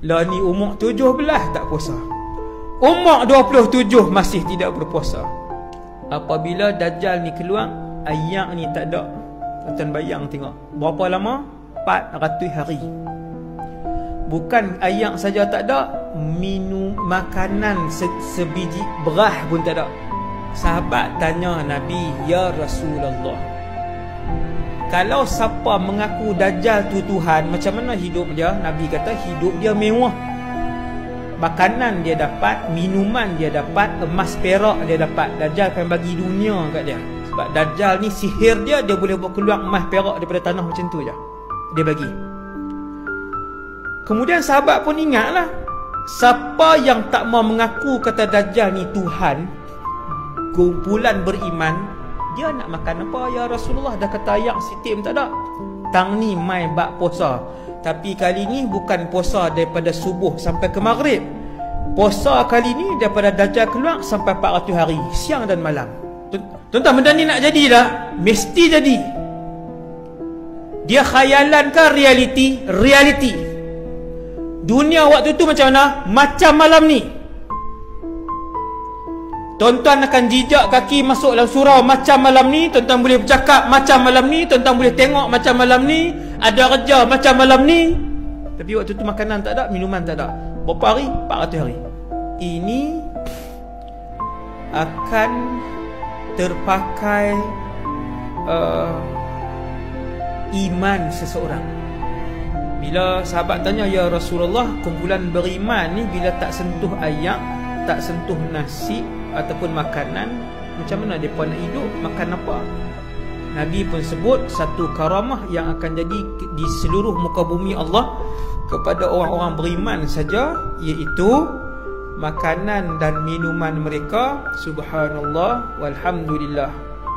Lah ni umur 17 tak puasa, umur 27 masih tidak berpuasa. Apabila Dajjal ni keluar, ayak ni tak ada. Tuan bayang tengok berapa lama? 400 hari. Bukan ayak saja tak ada, minum makanan sebiji beras pun tak ada. Sahabat tanya Nabi, "Ya Rasulullah, kalau siapa mengaku Dajjal tu Tuhan, macam mana hidup dia?" Nabi kata hidup dia mewah. Makanan dia dapat, minuman dia dapat, emas perak dia dapat. Dajjal akan bagi dunia kat dia. Sebab Dajjal ni sihir dia boleh buat keluar emas perak daripada tanah macam tu je. Dia bagi. Kemudian sahabat pun ingatlah, siapa yang tak mau mengaku kata Dajjal ni Tuhan, kumpulan beriman, dia nak makan apa? Ya Rasulullah, dah kata ayak sitim tak ada. Tang ni mai bak puasa. Tapi kali ni bukan puasa daripada subuh sampai ke maghrib. Puasa kali ni daripada Dajjal keluar sampai 400 hari, siang dan malam. Tuan-tuan, benda ni nak jadi dah, mesti jadi. Dia khayalan ke realiti? Realiti. Dunia waktu tu macam mana? Macam malam ni. Tuan-tuan akan jijak kaki masuk dalam surau macam malam ni. Tuan-tuan boleh bercakap macam malam ni. Tuan-tuan boleh tengok macam malam ni. Ada kerja macam malam ni. Tapi waktu tu makanan tak ada, minuman tak ada. Berapa hari? 400 hari. Ini akan terpakai iman seseorang. Bila sahabat tanya, "Ya Rasulullah, kumpulan beriman ni bila tak sentuh ayak, tak sentuh nasi ataupun makanan, macam mana mereka nak hidup? Makan apa?" Nabi pun sebut satu karamah yang akan jadi di seluruh muka bumi Allah kepada orang-orang beriman saja, iaitu makanan dan minuman mereka subhanallah walhamdulillah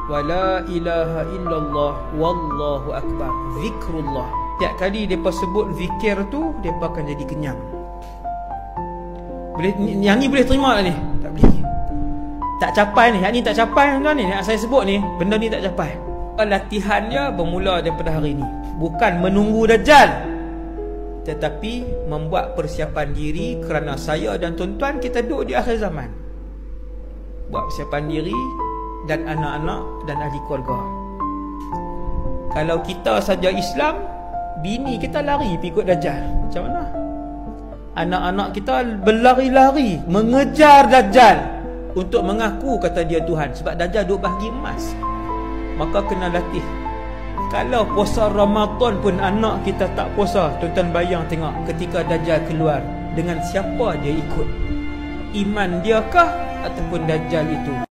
wala ilaha illallah wallahu akbar, zikrullah. Tiap kali mereka sebut zikir tu, mereka akan jadi kenyang. Boleh, yang ni boleh terima tak ni? Tak boleh. Tak capai ni, yang ni tak capai tuan ni. Yang saya sebut ni, benda ni tak capai. Latihan dia bermula daripada hari ni. Bukan menunggu Dajjal, tetapi membuat persiapan diri kerana saya dan tuan-tuan kita duduk di akhir zaman. Buat persiapan diri dan anak-anak dan ahli keluarga. Kalau kita saja Islam, bini kita lari pergi ikut Dajjal, macam mana? Anak-anak kita berlari-lari mengejar Dajjal untuk mengaku kata dia Tuhan. Sebab Dajjal duk bahagi emas. Maka kena latih. Kalau puasa Ramadan pun anak kita tak puasa, tuan-tuan bayang tengok ketika Dajjal keluar, dengan siapa dia ikut? Iman dia kah ataupun Dajjal itu?